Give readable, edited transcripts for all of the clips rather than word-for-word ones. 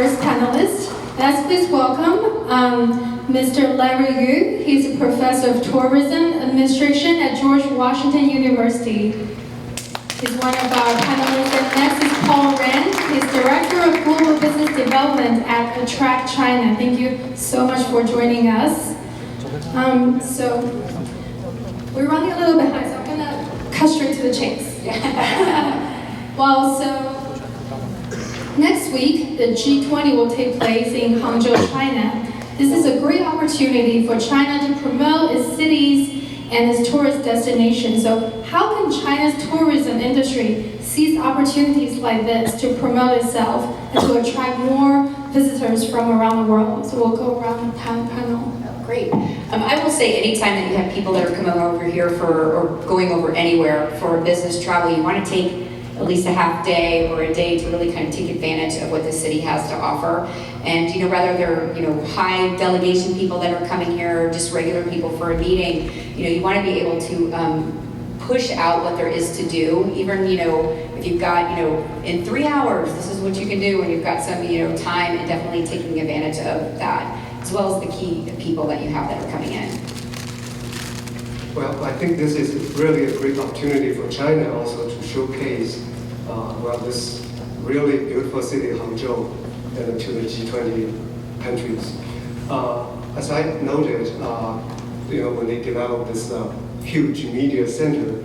first panelist. Let's please welcome Mr. Larry Yu. He's a professor of tourism administration at George Washington University. He's one of our panelists. And next is Paul Ren. He's Director of Global Business Development at Attract China. Thank you so much for joining us. So we're running a little behind, so I'm going to cut straight to the chase. Well, so next week, the G20 will take place in Hangzhou, China. This is a great opportunity for China to promote its cities and its tourist destinations. So how can China's tourism industry seize opportunities like this to promote itself and to attract more visitors from around the world? So we'll go around the panel. Great. I will say anytime that you have people that are coming over here or going over anywhere for business travel, you want to take at least a half day or a day to really kind of take advantage of what the city has to offer. And rather they're high delegation people that are coming here or just regular people for a meeting, you want to be able to push out what there is to do. Even if you've got in 3 hours, this is what you can do, and you've got some time, and definitely taking advantage of that, as well as the key people that you have that are coming in. Well, I think this is really a great opportunity for China also to showcase this really beautiful city, Hangzhou, and to the G20 countries. As I noted, when they developed this huge media center,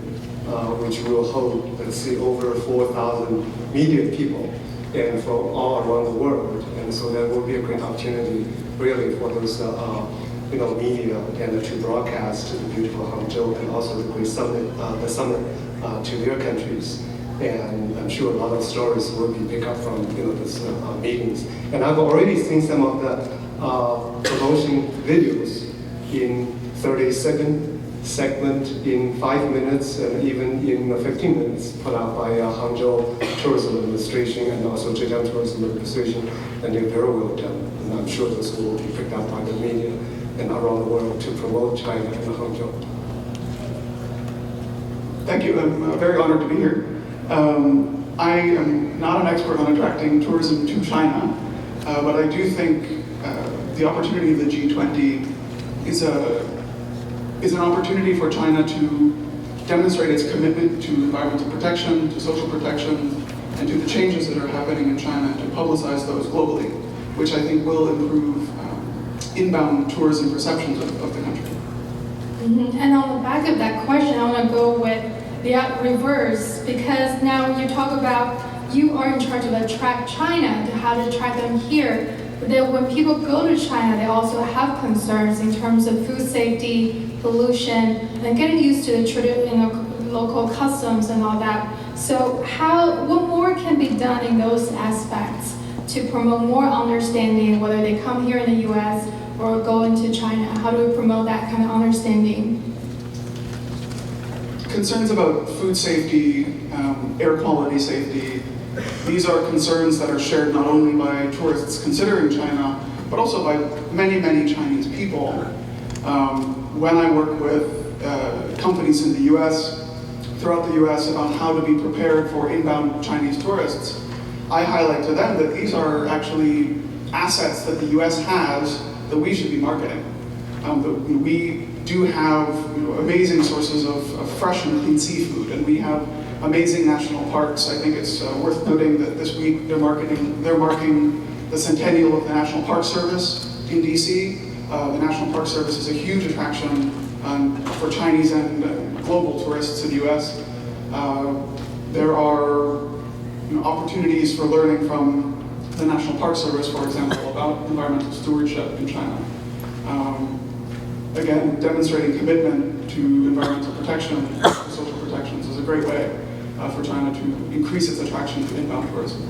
which will hold, let's see, over 4,000 media people, and from all around the world, and so that will be a great opportunity, really, for those media and to broadcast the beautiful Hangzhou and also the great summit, to their countries. And I'm sure a lot of stories will be picked up from these meetings. And I've already seen some of the promotion videos in 30-second segment, in 5 minutes, and even in 15 minutes, put out by Hangzhou Tourism Administration and also Zhejiang Tourism Administration, and they're very well done. And I'm sure this will be picked up by the media and around the world to promote China and Hangzhou. Thank you. I'm very honored to be here. I am not an expert on attracting tourism to China, but I do think the opportunity of the G20 is an opportunity for China to demonstrate its commitment to environmental protection, to social protection, and to the changes that are happening in China, and to publicize those globally, which I think will improve inbound tourism perceptions of the country. Mm-hmm. And on the back of that question, I want to go with the reverse, because now you talk about you are in charge of attract China, to how to attract them here. But then when people go to China, they also have concerns in terms of food safety, pollution, and getting used to the local customs and all that. So what more can be done in those aspects to promote more understanding, whether they come here in the US or go into China? How do we promote that kind of understanding? Concerns about food safety, air quality safety, these are concerns that are shared not only by tourists considering China, but also by many, many Chinese people. When I work with companies in the US, throughout the US, about how to be prepared for inbound Chinese tourists, I highlight to them that these are actually assets that the US has that we should be marketing. We do have amazing sources of fresh and clean seafood, and we have amazing national parks. I think it's worth noting that this week they're marking the centennial of the National Park Service in DC. The National Park Service is a huge attraction for Chinese and global tourists in the US. There are opportunities for learning from the National Park Service, for example, about environmental stewardship in China. Again, demonstrating commitment to environmental protection, social protections is a great way for China to increase its attraction to inbound tourism.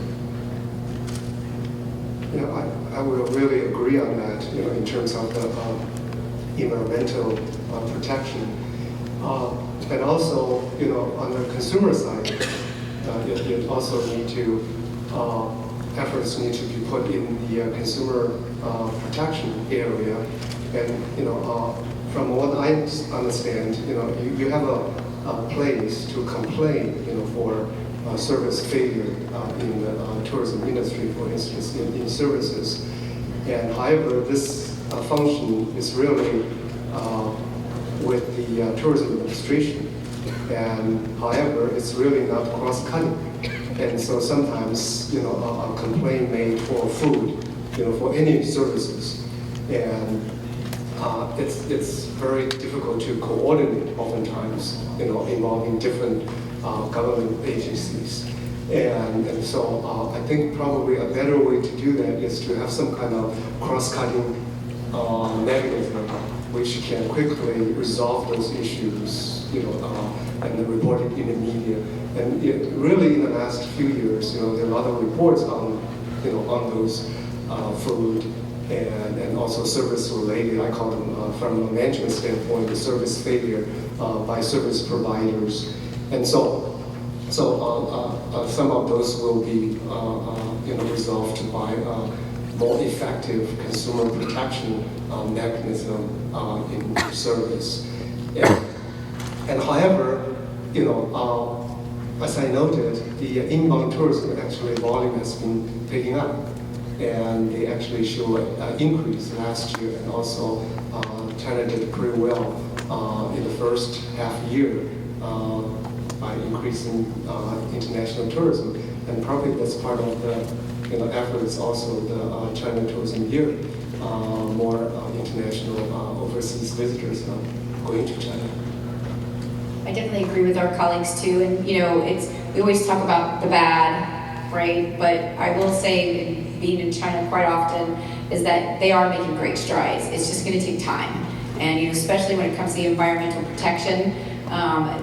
I will really agree on that, in terms of the environmental protection. And also, on the consumer side, it also need to, efforts need to be put in the consumer protection area. And, from what I understand, you have a place to complain, for service failure in the tourism industry, for instance, in services. And however, this function is really with the tourism administration. And however, it's really not cross-cutting. And so sometimes, a complaint made for food, for any services. And it's very difficult to coordinate oftentimes, involving different government agencies. And so I think probably a better way to do that is to have some kind of cross-cutting mechanism which can quickly resolve those issues, and report it in the media. And really in the last few years, there are a lot of reports on, on those food and also service related, I call them from a management standpoint, the service failure by service providers. And so some of those will be resolved by more effective consumer protection mechanism in service. And however, as I noted, the inbound tourism actually volume has been picking up, and they actually show an increase last year, and also China did pretty well in the first half year by increasing international tourism, and probably that's part of the efforts also the China Tourism Year, more international overseas visitors going to China. I definitely agree with our colleagues too, and we always talk about the bad, right? But I will say, being in China quite often, is that they are making great strides. It's just going to take time, and especially when it comes to the environmental protection.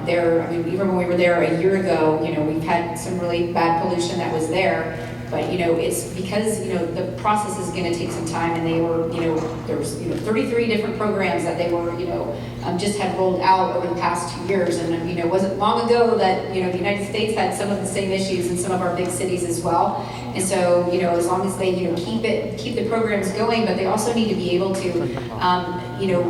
Even when we were there a year ago, we've had some really bad pollution that was there. But it's because the process is going to take some time, and they were there was 33 different programs that they were just had rolled out over the past 2 years, and it wasn't long ago that the United States had some of the same issues in some of our big cities as well. And so as long as they keep the programs going, but they also need to be able to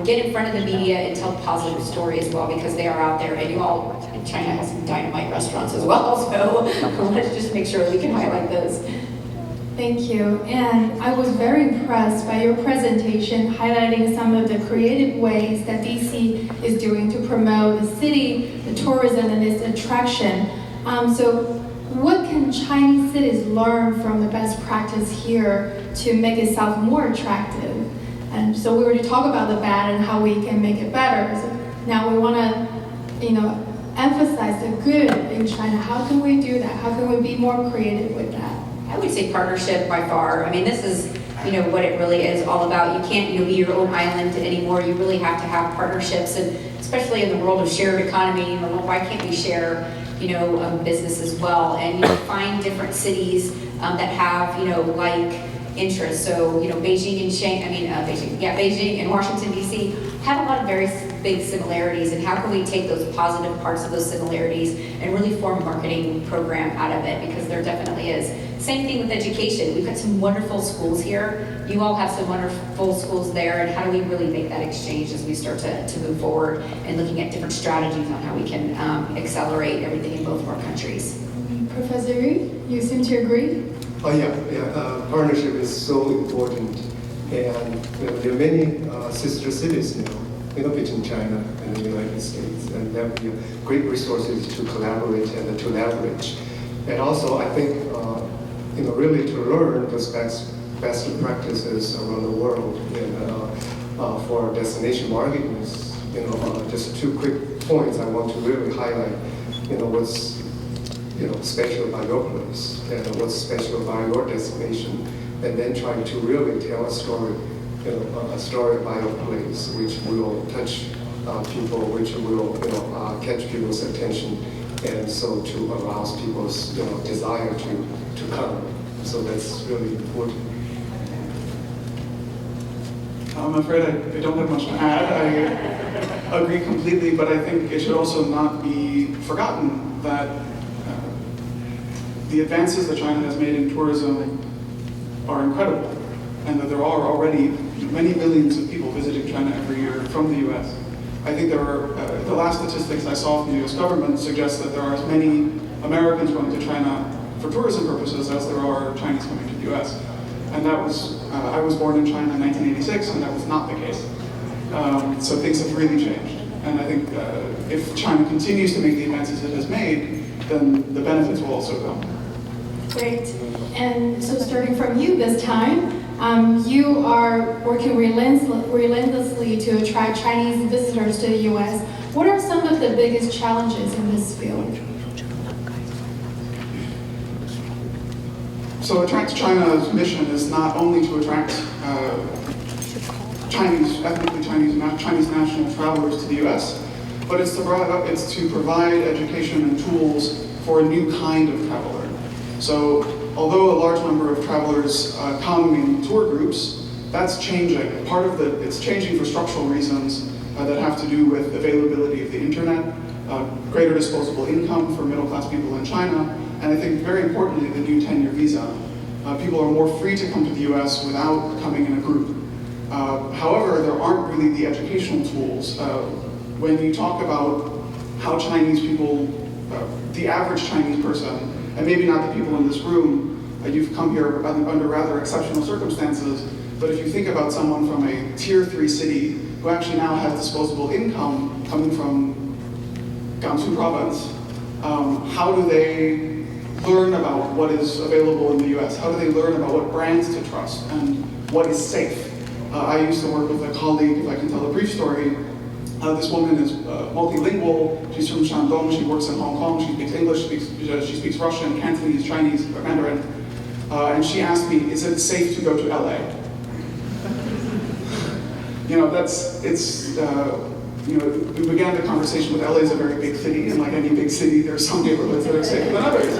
get in front of the media and tell a positive story as well, because they are out there, and China has some dynamite restaurants as well. So let's just make sure we can highlight those. Thank you. And I was very impressed by your presentation, highlighting some of the creative ways that DC is doing to promote the city, the tourism, and its attraction. So what can Chinese cities learn from the best practice here to make itself more attractive? And so we already talked about the bad and how we can make it better. So now we want to, emphasize the good in China. How can we do that? How can we be more creative with that? I would say partnership by far. This is, what it really is all about. You can't, be your own island anymore. You really have to have partnerships, and especially in the world of shared economy, why can't we share, business as well? And find different cities that have, like interests. So, Beijing and Washington D.C. have a lot of very big similarities, and how can we take those positive parts of those similarities and really form a marketing program out of it, because there definitely is. Same thing with education. We've got some wonderful schools here. You all have some wonderful schools there, and how do we really make that exchange as we start to move forward and looking at different strategies on how we can accelerate everything in both of our countries. Professor Yu, you seem to agree? Oh yeah. Partnership is so important, and there are many sister cities now, between China and the United States, and there will be great resources to collaborate and to leverage. And also, I think, really to learn those best practices around the world, and for destination marketing, just 2 quick points I want to really highlight. What's special about your place, and what's special about your destination, and then trying to really tell a story, a story about your place, which will touch people, which will catch people's attention, and so to arouse people's desire to come. So that's really important. I'm afraid I don't have much to add. I agree completely, but I think it should also not be forgotten that the advances that China has made in tourism are incredible, and that there are already many millions of people visiting China every year from the US. I think there are, the last statistics I saw from the US government suggest that there are as many Americans going to China for tourism purposes as there are Chinese coming to the US. And that was, I was born in China in 1986, and that was not the case. So things have really changed. And I think if China continues to make the advances it has made, then the benefits will also come. Great. And so starting from you this time, you are working relentlessly to attract Chinese visitors to the U.S. What are some of the biggest challenges in this field? So Attract China's mission is not only to attract ethnically Chinese national travelers to the U.S., but it's to provide education and tools for a new kind of traveler. So although a large number of travelers come in tour groups, that's changing. It's changing for structural reasons that have to do with availability of the internet, greater disposable income for middle-class people in China, and I think very importantly, the new 10-year visa. People are more free to come to the US without coming in a group. However, there aren't really the educational tools. When you talk about how Chinese people, the average Chinese person, and maybe not the people in this room, you've come here under rather exceptional circumstances, but if you think about someone from a tier 3 city who actually now has disposable income coming from Gansu province, how do they learn about what is available in the US? How do they learn about what brands to trust and what is safe? I used to work with a colleague, if I can tell a brief story. This woman is multilingual. She's from Shandong. She works in Hong Kong. She speaks English. She speaks Russian, Cantonese, Chinese, Mandarin. And she asked me, "Is it safe to go to LA?" We began the conversation with LA is a very big city, and like any big city, there are some neighborhoods that are safer than others.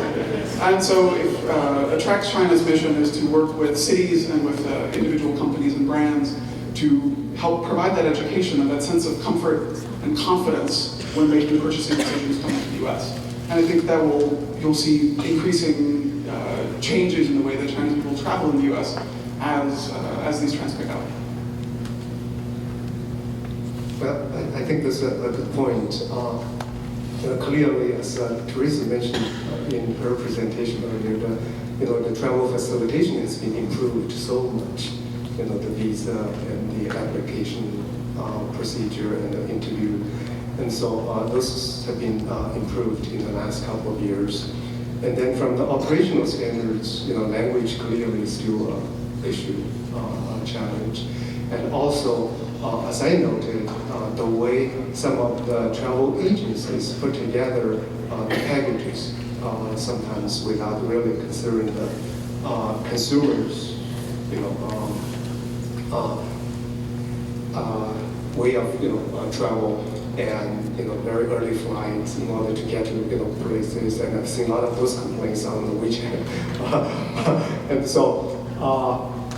And so if Attract China's mission is to work with cities and with individual companies and brands to help provide that education and that sense of comfort and confidence when making purchasing decisions coming to the US. And I think that you'll see increasing changes in the way that Chinese people travel in the US as these trends pick up. Well, I think that's a good point. Clearly, as Teresa mentioned in her presentation earlier, the travel facilitation has been improved so much. The visa and the application procedure and the interview, and so those have been improved in the last couple of years. And then from the operational standards, language clearly is still an issue, a challenge, and also. As I noted, the way some of the travel agencies put together the packages, sometimes without really considering the consumers, way of travel and very early flights in order to get to places, and I've seen a lot of those complaints on the weekend, and so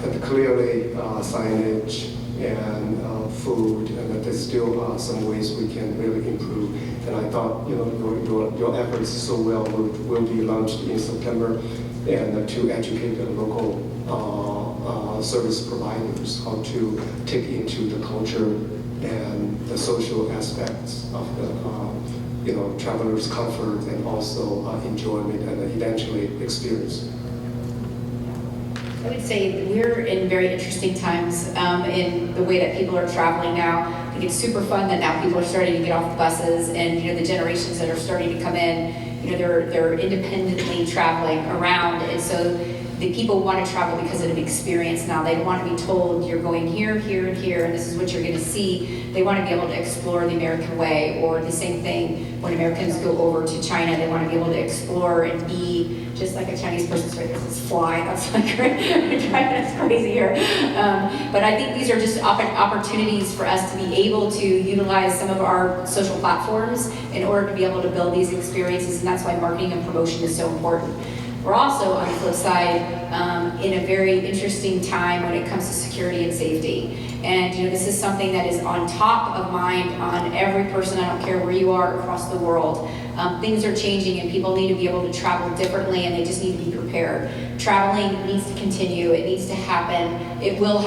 and clearly signage. And food, and that there's still some ways we can really improve. And I thought, your efforts so well will be launched in September, and to educate the local service providers how to take into the culture and the social aspects of the, travelers' comfort and also enjoyment and eventually experience. I would say we're in very interesting times in the way that people are traveling now. I think it's super fun that now people are starting to get off the buses, and the generations that are starting to come in, they're independently traveling around, and so the people want to travel because of the experience now. They don't want to be told you're going here, here, and here, and this is what you're going to see. They want to be able to explore the American way, or the same thing when Americans go over to China, they want to be able to explore and be just like a Chinese person. Sorry, this is fly. That's like China's crazy here. But I think these are just opportunities for us to be able to utilize some of our social platforms in order to be able to build these experiences, and that's why marketing and promotion is so important. We're also, on the flip side, in a very interesting time when it comes to security and safety. And this is something that is on top of mind on every person, I don't care where you are across the world. Things are changing and people need to be able to travel differently, and they just need to be prepared. Traveling needs to continue, it needs to happen, it will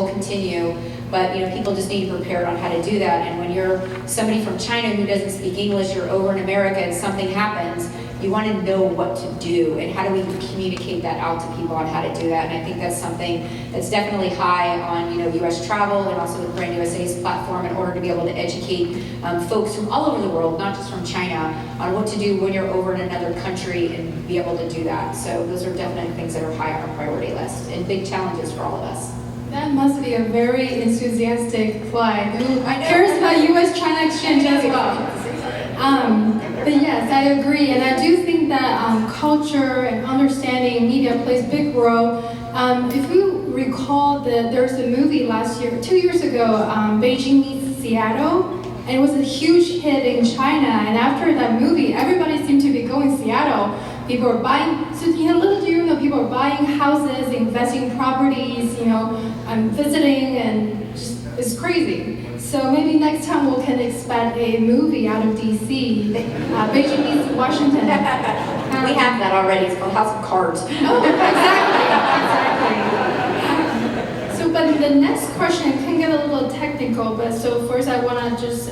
continue, but people just need to be prepared on how to do that. And when you're somebody from China who doesn't speak English, you're over in America and something happens, you want to know what to do and how do we communicate that out to people on how to do that. And I think that's something that's definitely high on U.S. travel and also with Brand USA's platform in order to be able to educate folks from all over the world, not just from China, on what to do when you're over in another country and be able to do that. So those are definitely things that are high on our priority list and big challenges for all of us. That must be a very enthusiastic flight who cares about U.S.-China exchange as well. But yes, I agree, and I do think that culture and understanding media plays a big role. If you recall, there's a movie 2 years ago, Beijing Meets Seattle, and it was a huge hit in China. And after that movie, everybody seemed to be going to Seattle. People are buying, so little do you know, people are buying houses, investing in properties, visiting, and just, it's crazy. So maybe next time we can expect a movie out of DC, Beijing meets Washington. We have that already. It's called House of Cards. Oh, exactly. So, but the next question can get a little technical, but so first I want to just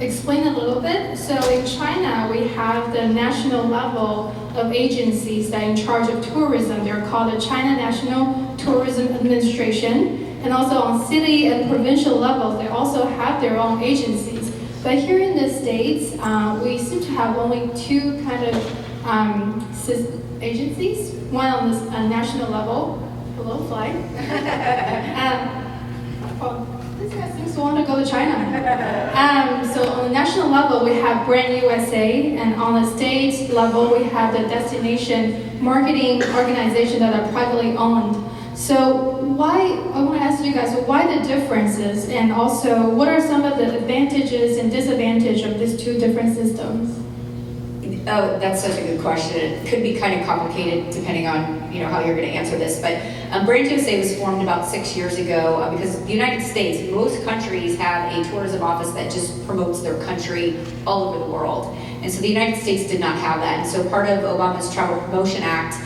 explain a little bit. So in China, we have the national level of agencies that are in charge of tourism. They're called the China National Tourism Administration. And also on city and provincial levels, they also have their own agencies. But here in the States, we seem to have only two kind of agencies. One on this national level. Hello, flight. This guy seems to want to go to China. So on the national level, we have Brand USA, and on the state level, we have the destination marketing organization that are privately owned. So I want to ask you guys, why the differences, and also what are some of the advantages and disadvantages of these two different systems? Oh, that's such a good question. It could be kind of complicated depending on how you're going to answer this. But Brand USA was formed about 6 years ago because the United States, most countries have a tourism office that just promotes their country all over the world. And so the United States did not have that. And so part of Obama's Travel Promotion Act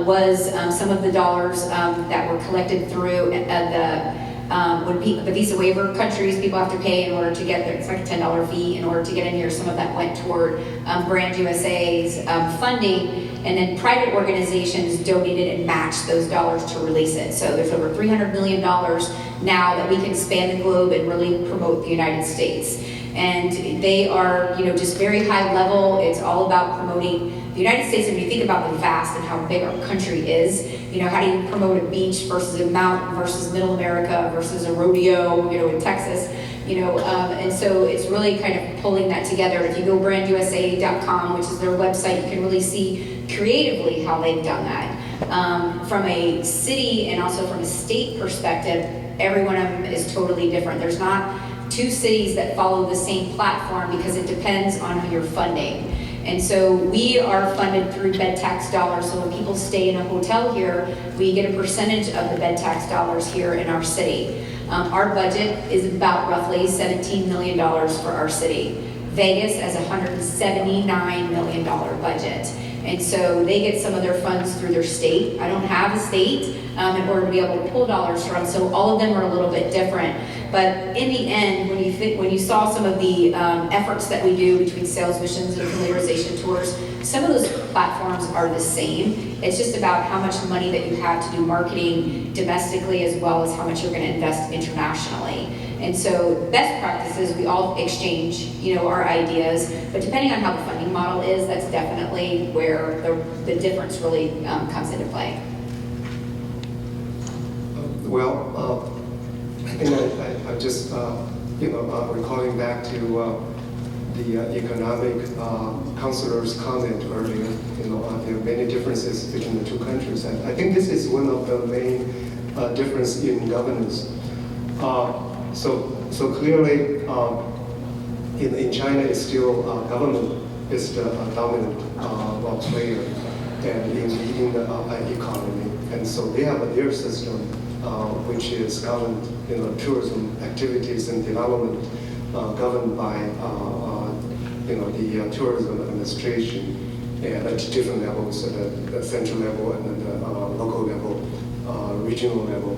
was some of the dollars that were collected through the visa waiver countries people have to pay in order to get there. It's like a $10 fee in order to get in here. Some of that went toward Brand USA's funding, and then private organizations donated and matched those dollars to release it. So there's over $300 million now that we can span the globe and really promote the United States. And they are, just very high level. It's all about promoting the United States. When you think about the vast and how big our country is, how do you promote a beach versus a mountain versus Middle America versus a rodeo, in Texas, and so it's really kind of pulling that together. If you go brandusa.com, which is their website, you can really see creatively how they've done that. From a city and also from a state perspective, every one of them is totally different. There's not two cities that follow the same platform because it depends on your funding. And so we are funded through bed tax dollars. So when people stay in a hotel here, we get a percentage of the bed tax dollars here in our city. Our budget is about roughly $17 million for our city. Vegas has a $179 million budget. And so they get some of their funds through their state. I don't have a state in order to be able to pull dollars from, so all of them are a little bit different. But in the end, when you saw some of the efforts that we do between sales missions and familiarization tours, some of those platforms are the same. It's just about how much money that you have to do marketing domestically as well as how much you're going to invest internationally. And so best practices, we all exchange, our ideas, but depending on how the funding model is, that's definitely where the difference really comes into play. I think I'm just, recalling back to the economic counselor's comment earlier. There are many differences between the two countries. I think this is one of the main difference in governance. So clearly, in China, it's still government is the dominant player, and in the economy, and so they have their system, which is governed, tourism activities and development, governed by the tourism administration, and at different levels, the central level and then the local level, regional level,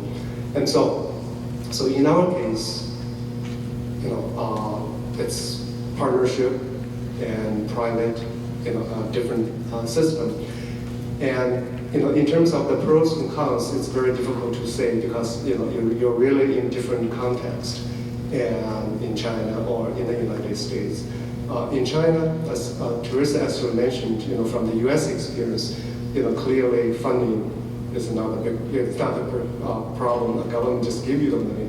and so in our case, it's partnership and private different system. And in terms of the pros and cons, it's very difficult to say because you're really in different contexts, and in China or in the United States. In China, as Teresa, as you mentioned, from the U.S. experience, clearly funding is not a problem. The government just give you the money.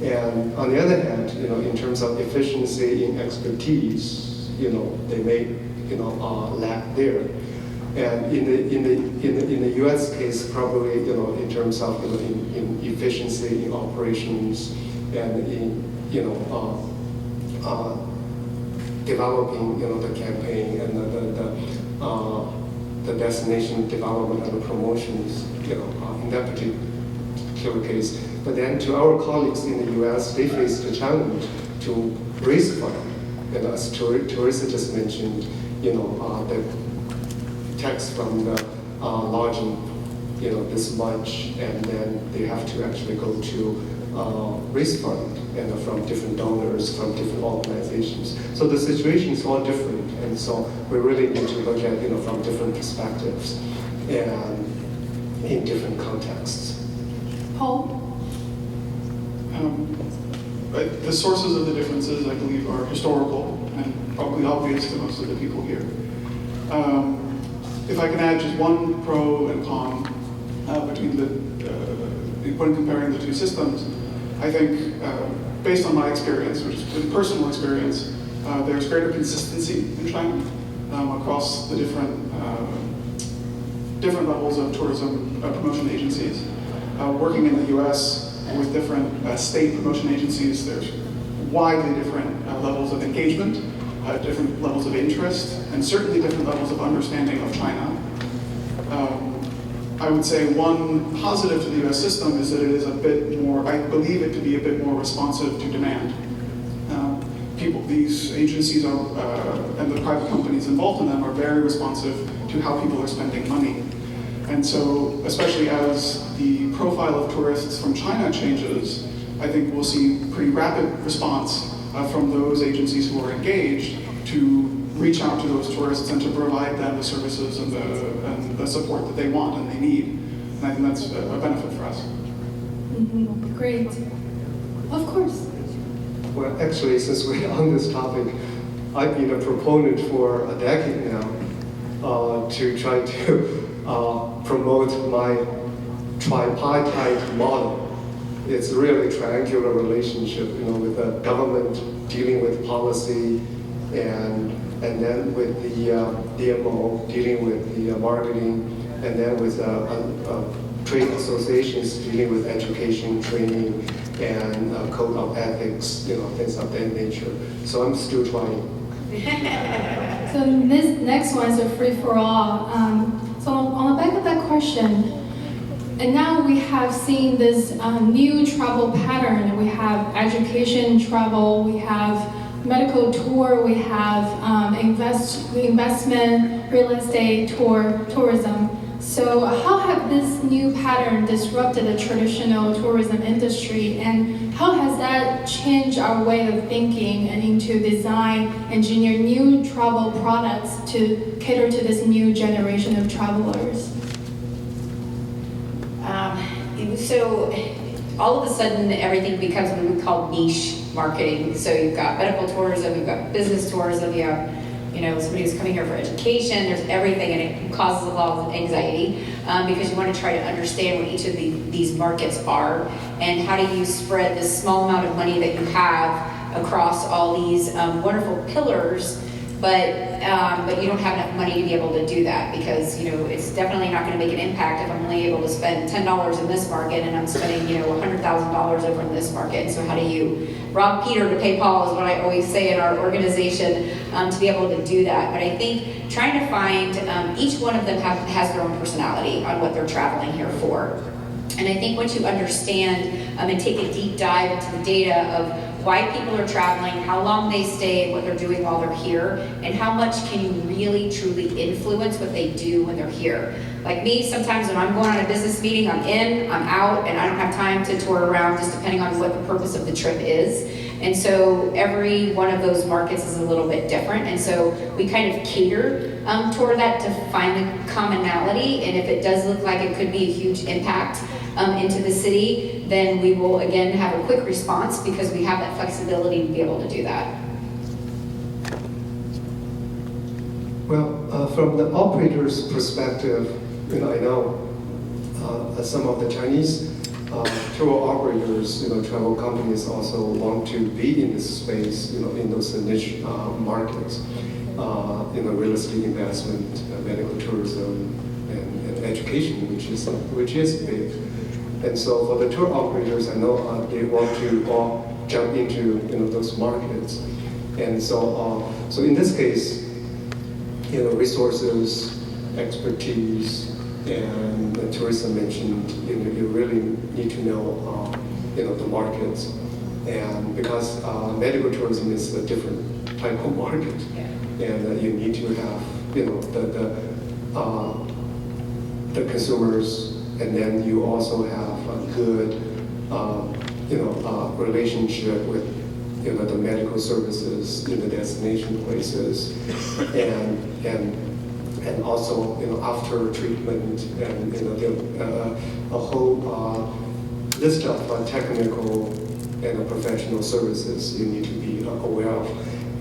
And on the other hand, in terms of efficiency in expertise, they may lack there. And in the U.S. case, probably in terms of in efficiency in operations and in developing the campaign and the destination development and the promotions in that particular case. But then to our colleagues in the U.S., they face the challenge to raise funds. And as Teresa just mentioned, the tax from the lodging, this much, and then they have to actually go to raise fund and from different donors, from different organizations. So the situation is all different, and so we really need to look at from different perspectives and in different contexts. Paul? The sources of the differences, I believe, are historical and probably obvious to most of the people here. If I can add just one pro and con between when comparing the two systems, I think based on my experience, which is a personal experience, there's greater consistency in China across the different levels of tourism promotion agencies. Working in the U.S. with different state promotion agencies, there's widely different levels of engagement, different levels of interest, and certainly different levels of understanding of China. I would say one positive to the U.S. system is that it is a bit more, I believe it to be a bit more responsive to demand. These agencies are, and the private companies involved in them are very responsive to how people are spending money. And so, especially as the profile of tourists from China changes, I think we'll see pretty rapid response from those agencies who are engaged to reach out to those tourists and to provide them the services and the support that they want and they need. And I think that's a benefit for us. Mm-hmm. Great. Of course. Well, actually, since we're on this topic, I've been a proponent for a decade now to try to promote my tripartite model. It's really a triangular relationship, with the government dealing with policy, and then with the DMO dealing with the marketing, and then with trade associations dealing with education, training, and code of ethics, things of that nature. So I'm still trying. So this next one is a free-for-all. So on the back of that question, and now we have seen this new travel pattern. We have education travel, we have medical tour, we have investment, real estate tourism. So how have this new pattern disrupted the traditional tourism industry, and how has that changed our way of thinking and into design, engineer new travel products to cater to this new generation of travelers? So all of a sudden, everything becomes what we would call niche marketing. So you've got medical tourism, you've got business tourism, you have somebody who's coming here for education, there's everything, and it causes a lot of anxiety because you want to try to understand what each of these markets are and how do you spread this small amount of money that you have across all these wonderful pillars, but you don't have enough money to be able to do that because it's definitely not going to make an impact if I'm only able to spend $10 in this market and I'm spending $100,000 over in this market. And so how do you rob Peter to pay Paul is what I always say in our organization to be able to do that. But I think trying to find each one of them has their own personality on what they're traveling here for. And I think once you understand and take a deep dive into the data of why people are traveling, how long they stay, what they're doing while they're here, and how much can you really truly influence what they do when they're here. Like me, sometimes when I'm going on a business meeting, I'm in, I'm out, and I don't have time to tour around just depending on what the purpose of the trip is. And so every one of those markets is a little bit different, and so we kind of cater toward that to find the commonality, and if it does look like it could be a huge impact into the city, then we will again have a quick response because we have that flexibility to be able to do that. Well, from the operator's perspective, I know some of the Chinese tour operators, travel companies also want to be in this space, in those niche markets, real estate investment, medical tourism, and education, which is big. And so for the tour operators, I know they want to all jump into those markets. And so in this case, resources, expertise, and the tourism mentioned, you really need to know, the markets. And because medical tourism is a different type of market, and you need to have, the consumers, and then you also have a good, relationship with, the medical services in the destination places, and also, after treatment, and a whole list of technical and professional services you need to be aware of.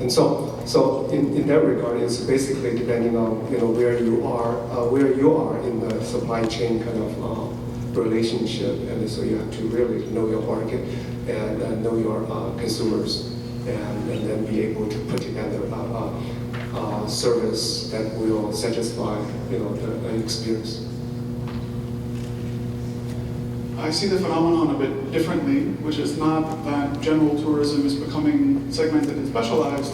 And so in that regard, it's basically depending on where you are in the supply chain kind of relationship, and so you have to really know your market and know your consumers, and then be able to put together a service that will satisfy the experience. I see the phenomenon a bit differently, which is not that general tourism is becoming segmented and specialized,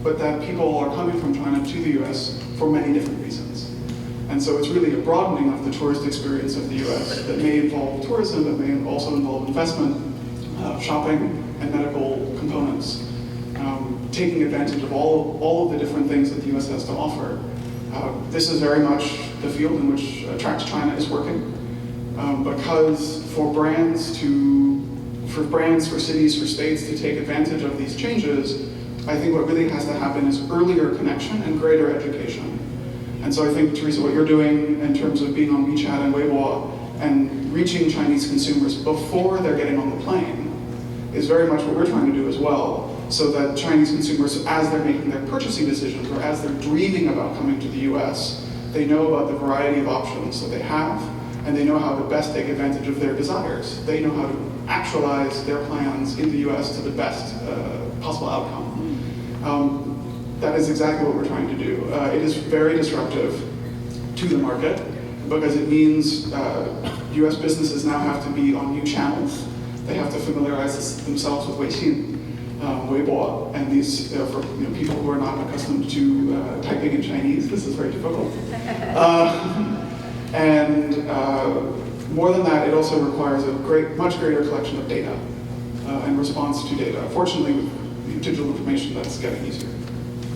but that people are coming from China to the US for many different reasons. And so it's really a broadening of the tourist experience of the US that may involve tourism, that may also involve investment, shopping, and medical components, taking advantage of all of the different things that the US has to offer. This is very much the field in which Attract China is working. Because for cities, for states to take advantage of these changes, I think what really has to happen is earlier connection and greater education. And so I think, Teresa, what you're doing in terms of being on WeChat and Weibo and reaching Chinese consumers before they're getting on the plane is very much what we're trying to do as well, so that Chinese consumers, as they're making their purchasing decisions or as they're dreaming about coming to the US, they know about the variety of options that they have, and they know how to best take advantage of their desires. They know how to actualize their plans in the US to the best possible outcome. That is exactly what we're trying to do. It is very disruptive to the market because it means US businesses now have to be on new channels. They have to familiarize themselves with Weixin, Weibo, and these, for people who are not accustomed to typing in Chinese, this is very difficult. And more than that, it also requires a much greater collection of data and response to data. Fortunately, with digital information, that's getting easier.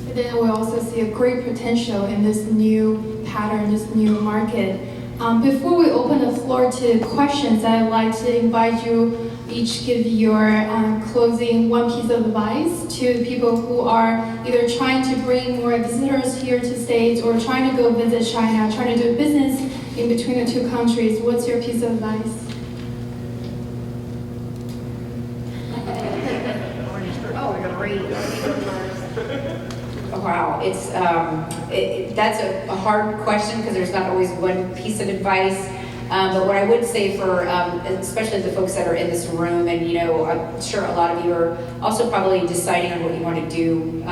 But then we also see a great potential in this new pattern, this new market. Before we open the floor to questions, I'd like to invite you each give your closing one piece of advice to people who are either trying to bring more visitors here to States or trying to go visit China, trying to do business in between the two countries. What's your piece of advice? Oh, great. Wow, that's a hard question because there's not always one piece of advice. But what I would say for, especially the folks that are in this room, and I'm sure a lot of you are also probably deciding on what you want to do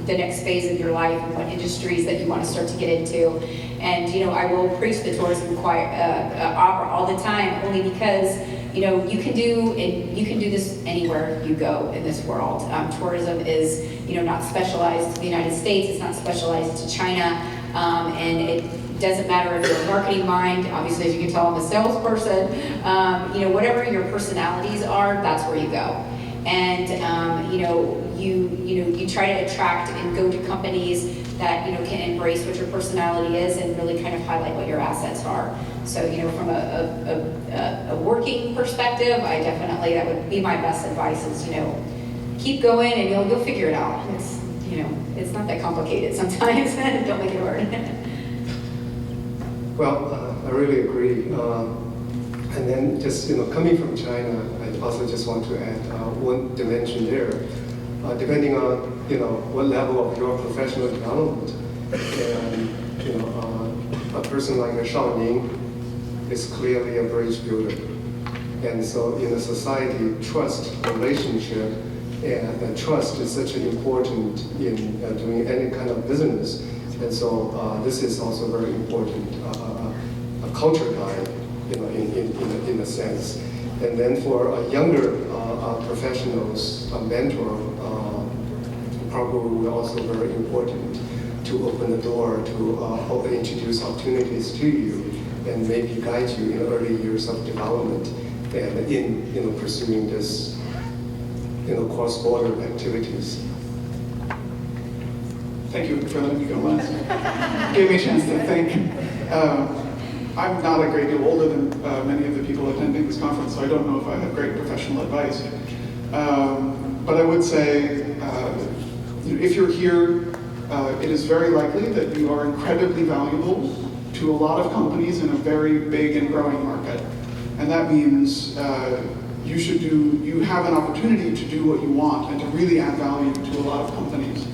the next phase of your life and what industries that you want to start to get into. And I will preach the tourism opera all the time, only because you can do this anywhere you go in this world. Tourism is not specialized to the United States. It's not specialized to China, and it doesn't matter if you're a marketing mind. Obviously, as you can tell, I'm a salesperson. Whatever your personalities are, that's where you go. And you try to attract and go to companies that can embrace what your personality is and really kind of highlight what your assets are. So from a working perspective, that would be my best advice is keep going and you'll figure it out. It's it's not that complicated sometimes. Don't make it hard. Well, I really agree. And then just, coming from China, I also just want to add one dimension there. Depending on, what level of your professional development, and, a person like a Shao Ning is clearly a bridge builder. And so in a society, trust, relationship, and trust is such an important in doing any kind of business. And so this is also very important, a culture guide, in a sense. And then for younger professionals, a mentor probably also very important to open the door, to introduce opportunities to you, and maybe guide you in early years of development, and in pursuing this, cross-border activities. Thank you for letting me go last. Gave me a chance to think. I'm not a great deal older than many of the people attending this conference, so I don't know if I have great professional advice. But I would say, if you're here, it is very likely that you are incredibly valuable to a lot of companies in a very big and growing market. And that means you have an opportunity to do what you want and to really add value to a lot of companies.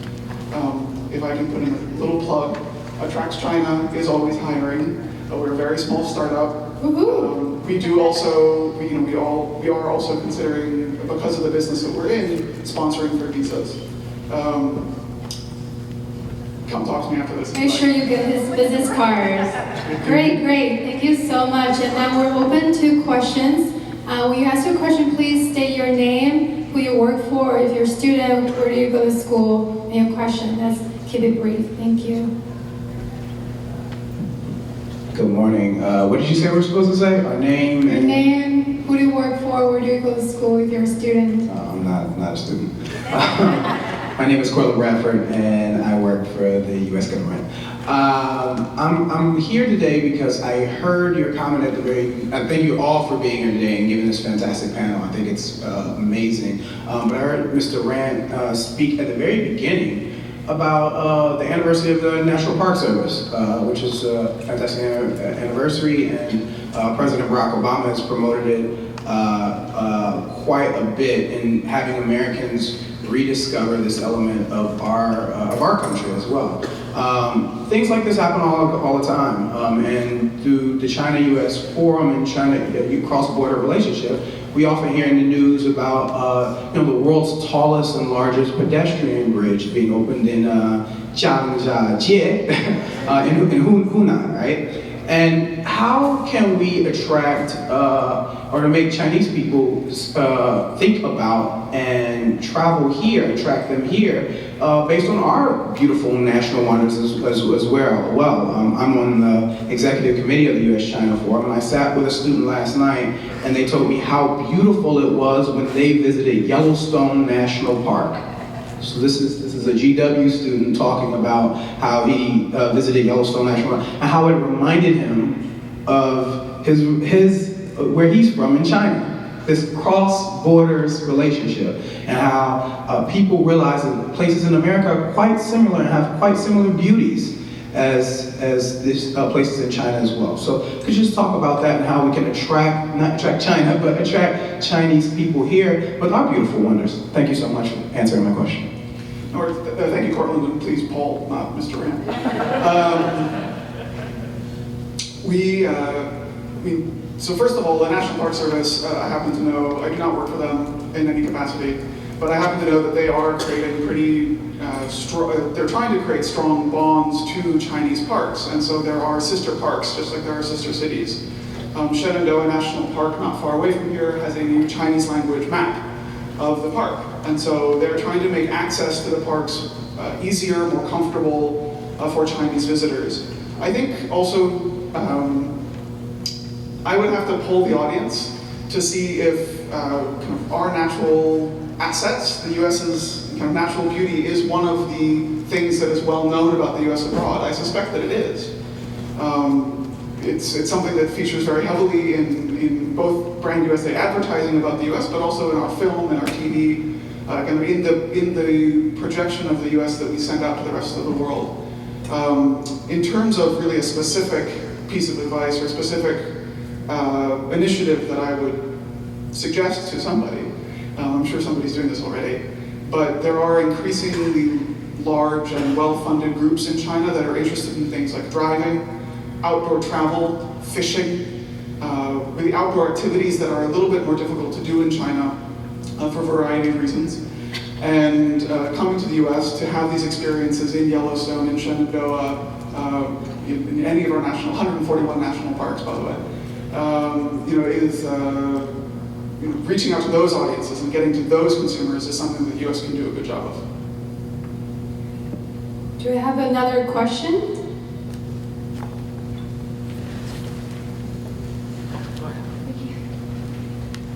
If I can put in a little plug, Attracts China is always hiring. We're a very small startup. We do also, we are also considering, because of the business that we're in, sponsoring for visas. Come talk to me after this. Make sure you get his business cards. Great. Thank you so much. And now we're open to questions. When you ask your question, please state your name, who you work for, if you're a student, where do you go to school, and your question. Let's keep it brief. Thank you. Good morning. What did you say we're supposed to say? Our name? Your name, who do you work for, where do you go to school if you're a student? I'm not a student. My name is Corlin Bradford, and I work for the U.S. government. I'm here today because I heard your comment at the very. I thank you all for being here today and giving this fantastic panel. I think it's amazing. But I heard Mr. Rand speak at the very beginning about the anniversary of the National Park Service, which is a fantastic anniversary, and President Barack Obama has promoted it quite a bit in having Americans rediscover this element of our country as well. Things like this happen all the time, and through the China-U.S. Forum and China cross-border relationship, we often hear in the news about the world's tallest and largest pedestrian bridge being opened in Jiangjiajie in Hunan, right? And how can we attract or to make Chinese people think about and travel here, attract them here, based on our beautiful national wonders as well. I'm on the executive committee of the U.S.-China Forum, and I sat with a student last night, and they told me how beautiful it was when they visited Yellowstone National Park. So this is a GW student talking about how he visited Yellowstone National Park and how it reminded him of his where he's from in China. This cross-borders relationship, and how people realize that places in America are quite similar and have quite similar beauties as these places in China as well. So could you just talk about that and how we can not attract China, but attract Chinese people here with our beautiful wonders? Thank you so much for answering my question. Thank you, Cortland, and please, Paul, not Mr. Rand. So first of all, the National Park Service, I happen to know, I do not work for them in any capacity, but I happen to know that they are creating they're trying to create strong bonds to Chinese parks, and so there are sister parks, just like there are sister cities. Shenandoah National Park, not far away from here, has a new Chinese language map of the park, and so they're trying to make access to the parks easier, more comfortable for Chinese visitors. I think also, I would have to poll the audience to see if kind of our natural assets, the U.S.'s kind of natural beauty, is one of the things that is well known about the U.S. abroad. I suspect that it is. It's something that features very heavily in both Brand USA advertising about the U.S., but also in our film and our TV. kind of in the projection of the US that we send out to the rest of the world. In terms of really a specific piece of advice or a specific initiative that I would suggest to somebody, I'm sure somebody's doing this already, but there are increasingly large and well-funded groups in China that are interested in things like driving, outdoor travel, fishing, really outdoor activities that are a little bit more difficult to do in China for a variety of reasons. And coming to the US to have these experiences in Yellowstone, in Shenandoah, in any of our 141 national parks, by the way, is reaching out to those audiences and getting to those consumers is something that the US can do a good job of. Do we have another question?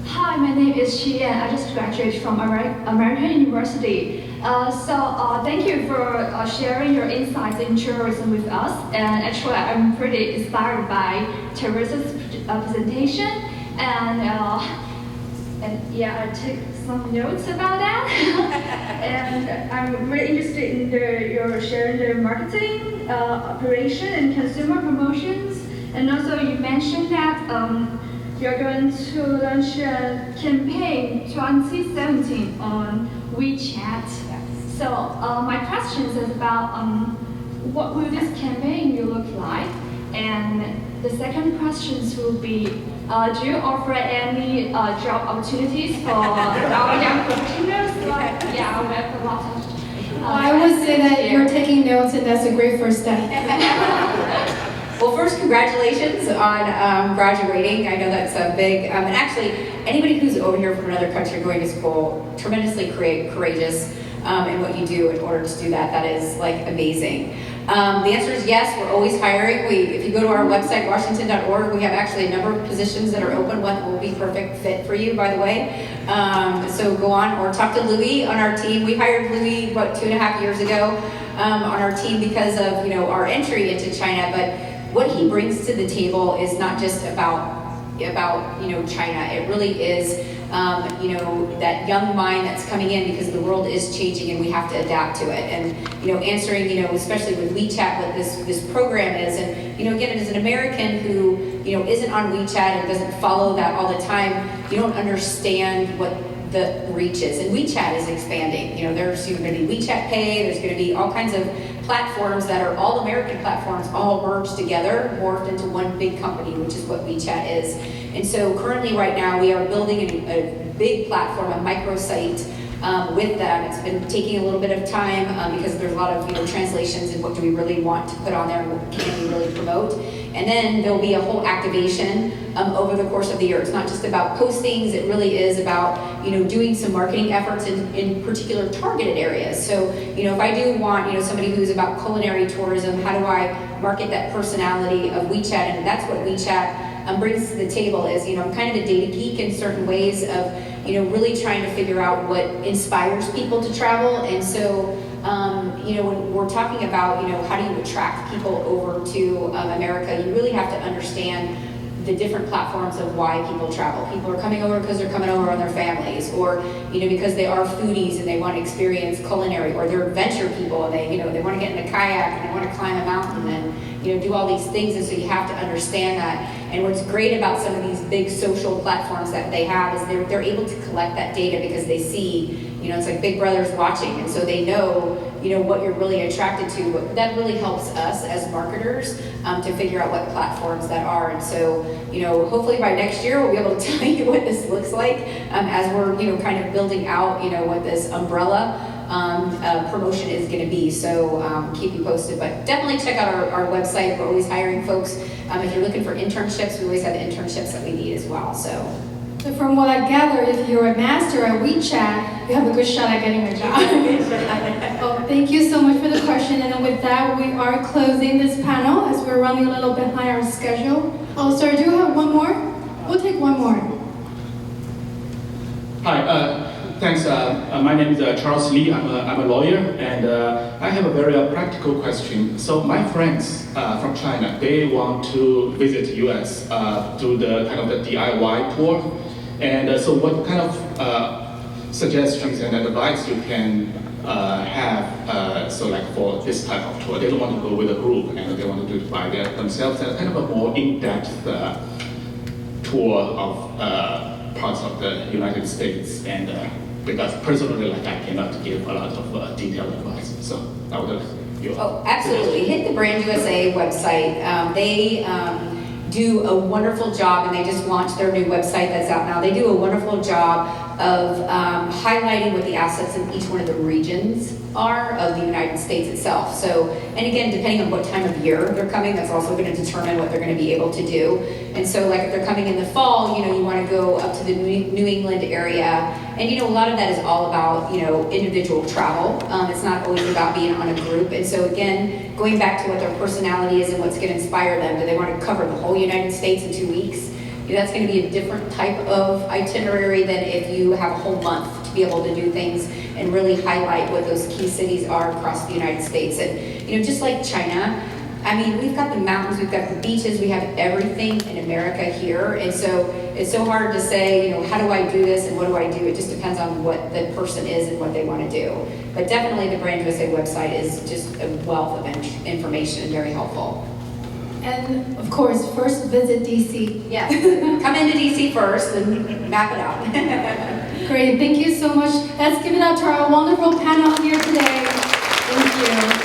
Hi, my name is Shi and I just graduated from American University. Thank you for sharing your insights in tourism with us. And actually, I'm pretty inspired by Teresa's presentation. And yeah, I took some notes about that. And I'm really interested in your sharing the marketing, operation, and consumer promotions. And also, you mentioned that you're going to launch a campaign 2017 on WeChat. So my question is about what will this campaign look like? And the second question will be, do you offer any job opportunities for our young professionals? Yeah, we have a lot of. I would say that you're taking notes, and that's a great first step. Well, first, congratulations on graduating. I know that's a big, and actually, anybody who's over here from another country going to school, tremendously courageous in what you do in order to do that. That is like amazing. The answer is yes, we're always hiring. If you go to our website, washington.org, we have actually a number of positions that are open. One will be perfect fit for you, by the way. So go on or talk to Louis on our team. We hired Louis, 2.5 years ago on our team because of our entry into China. But what he brings to the table is not just about China. It really is that young mind that's coming in because the world is changing and we have to adapt to it. And answering especially with WeChat what this program is. And again, as an American who isn't on WeChat and doesn't follow that all the time, you don't understand what the reach is. And WeChat is expanding. There's going to be WeChat Pay. There's going to be all kinds of platforms that are all American platforms, all merged together, morphed into one big company, which is what WeChat is. And so currently right now we are building a big platform, a microsite with them. It's been taking a little bit of time because there's a lot of translations and what do we really want to put on there and what can we really promote. And then there'll be a whole activation over the course of the year. It's not just about postings, it really is about doing some marketing efforts in particular targeted areas. So if I do want somebody who's about culinary tourism, how do I market that personality of WeChat? And that's what WeChat brings to the table is I'm kind of a data geek in certain ways of really trying to figure out what inspires people to travel. And so when we're talking about how do you attract people over to America, you really have to understand the different platforms of why people travel. People are coming over because they're coming over on their families, or because they are foodies and they want to experience culinary, or they're adventure people and they want to get in a kayak and they want to climb a mountain and do all these things. And so you have to understand that. And what's great about some of these big social platforms that they have is they're able to collect that data because they see it's like Big Brother's watching, and so they know what you're really attracted to. But that really helps us as marketers to figure out what platforms that are. And so hopefully by next year we'll be able to tell you what this looks like as we're kind of building out what this umbrella promotion is going to be. So keep you posted, but definitely check out our website. We're always hiring folks. If you're looking for internships, we always have internships that we need as well. So from what I gather, if you're a master at WeChat, you have a good shot at getting a job. Well, thank you so much for the question. And with that, we are closing this panel as we're running a little behind our schedule. Oh, sorry, do you have one more? We'll take one more. Hi, thanks. My name is Charles Lee. I'm a lawyer, and I have a very practical question. So my friends from China, they want to visit US, do the kind of the DIY tour. And so what kind of suggestions and advice you can have, so like for this type of tour, they don't want to go with a group and they want to do it by themselves, and kind of a more in-depth tour of parts of the United States, and because personally, like I cannot give a lot of detailed advice, so I would like you. Oh, absolutely. Hit the Brand USA website. They do a wonderful job, and they just launched their new website that's out now. They do a wonderful job of highlighting what the assets in each one of the regions are of the United States itself. So, and again, depending on what time of year they're coming, that's also going to determine what they're going to be able to do. And so, like if they're coming in the fall, you know, you want to go up to the New England area, and you know, a lot of that is all about, you know, individual travel. It's not always about being on a group. And so, again, going back to what their personality is and what's going to inspire them. Do they want to cover the whole United States in 2 weeks? You know, that's going to be a different type of itinerary than if you have a whole month to be able to do things and really highlight what those key cities are across the United States. And, you know, just like China, I mean, we've got the mountains, we've got the beaches, we have everything in America here. And so it's so hard to say, you know, how do I do this and what do I do? It just depends on what the person is and what they want to do. But definitely the Brand USA website is just a wealth of information and very helpful. And of course, first visit DC. Yes, come into DC first and map it out. Great, thank you so much. Let's give it up to our wonderful panel here today. Thank you.